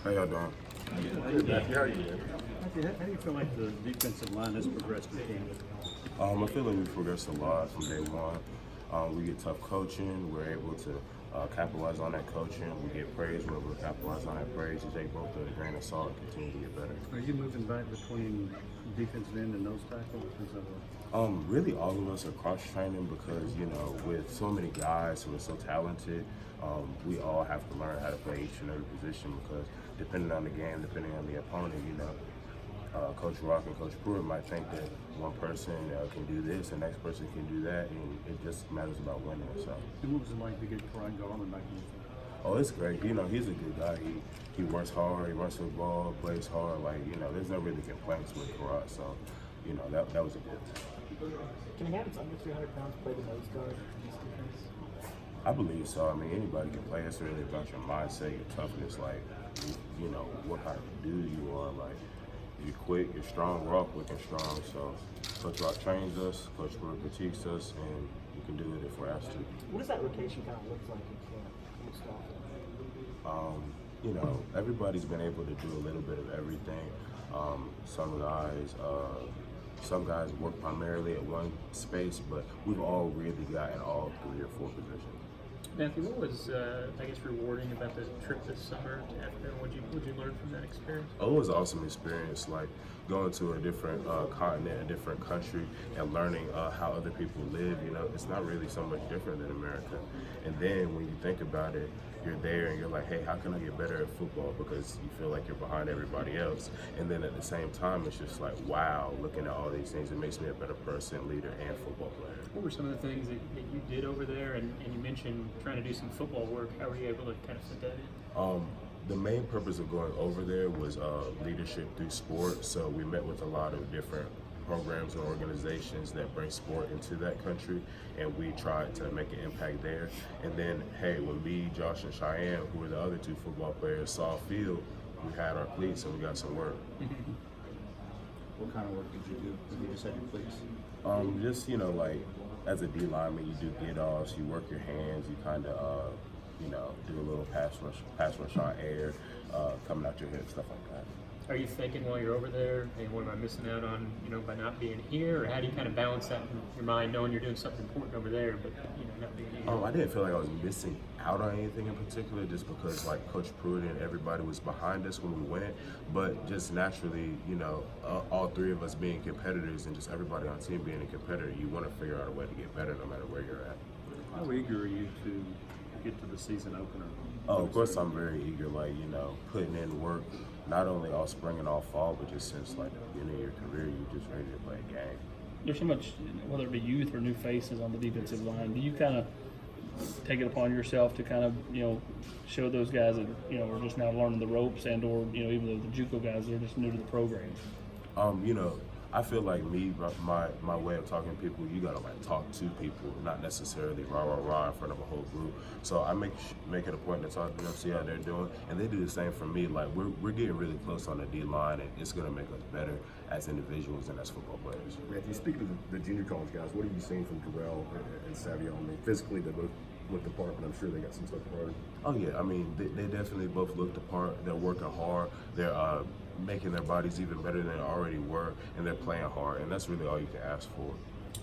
How y'all doing? Matthew, how are you doing? Matthew, how do you feel like the defensive line has progressed in the team? I feel like we've progressed a lot from day one. We get tough coaching. We're able to capitalize on that coaching. We get praise. We're able to capitalize on that praise. You take both with a grain of salt and continue to get better. Are you moving back between defensive end and nose tackle? Really, all of us are cross-training because, you know, with so many guys who are so talented, we all have to learn how to play each and every position because depending on the game, depending on the opponent, you know, Coach Rock and Coach Pruitt might think that one person can do this, the next person can do that, and it just matters about winning. So. And what was it like to get Brian Garland back in the team? Oh, it's great. You know, he's a good guy. He works hard. He runs the ball, plays hard. Like, you know, there's no really complaints with Karat. So, you know, that was a good thing. Can a guy that's under 300 pounds play the nose guard in this defense? I believe so. I mean, anybody can play. It's really about your mindset, your toughness, like, you know, what kind of dude you are. Like, you're quick, you're strong, we're all quick and strong. So, Coach Rock trains us, Coach Pruitt critiques us, and we can do it if we're asked to. What does that rotation kind of look like in camp most often? You know, everybody's been able to do a little bit of everything. Some guys work primarily at one space, but we've all really gotten all 3 or 4 positions. Matthew, what was, I guess, rewarding about the trip this summer to Africa? What'd you learn from that experience? Oh, it was an awesome experience, like going to a different continent, a different country, and learning how other people live. You know, it's not really so much different than America. And then when you think about it, you're there and you're like, hey, how can I get better at football? Because you feel like you're behind everybody else. And then at the same time, it's just like, wow, looking at all these things, it makes me a better person, leader, and football player. What were some of the things that you did over there? And you mentioned trying to do some football work. How were you able to kind of fit that in? The main purpose of going over there was leadership through sport. So we met with a lot of different programs and organizations that bring sport into that country, and we tried to make an impact there. And then, hey, when me, Josh, and Cheyenne, who were the other 2 football players, saw a field, we had our cleats and we got some work. What kind of work did you do when you just had your cleats? Just, you know, like as a D lineman, you do get-offs, you work your hands, you kind of, you know, do a little pass rush on air, coming out your hip, stuff like that. Are you thinking while you're over there, hey, what am I missing out on, you know, by not being here? Or how do you kind of balance that in your mind, knowing you're doing something important over there, but, you know, not being here? I didn't feel like I was missing out on anything in particular, just because like Coach Pruitt and everybody was behind us when we went. But just naturally, you know, all 3 of us being competitors and just everybody on the team being a competitor, you want to figure out a way to get better no matter where you're at. How eager are you to get to the season opener? Oh, of course I'm very eager, like, you know, putting in work, not only all spring and all fall, but just since like the beginning of your career, you're just ready to play a game. There's so much, whether it be youth or new faces on the defensive line. Do you kind of take it upon yourself to kind of, you know, show those guys that, you know, are just now learning the ropes, and or, you know, even though the JUCO guys, they're just new to the program? You know, I feel like my way of talking to people, you gotta like talk to people, not necessarily rah in front of a whole group. So I make it a point to talk to them, see how they're doing, and they do the same for me. Like we're getting really close on the D line, and it's gonna make us better as individuals and as football players. Matthew, speaking of the junior college guys, what have you seen from Terrell and Savion? I mean, physically they both look the part, but I'm sure they got some stuff to learn. Oh yeah, I mean they definitely both look the part. They're working hard. They're making their bodies even better than they already were, and they're playing hard, and that's really all you can ask for.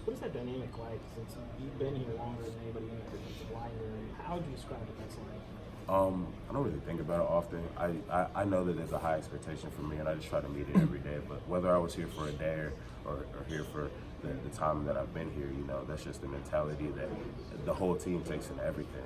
What is that dynamic like since you've been here longer than anybody in the defensive line room? How would you describe it that's like? I don't really think about it often. I know that there's a high expectation for me, and I just try to meet it every day. But whether I was here for a day or here for the time that I've been here, you know, that's just the mentality that the whole team takes in everything.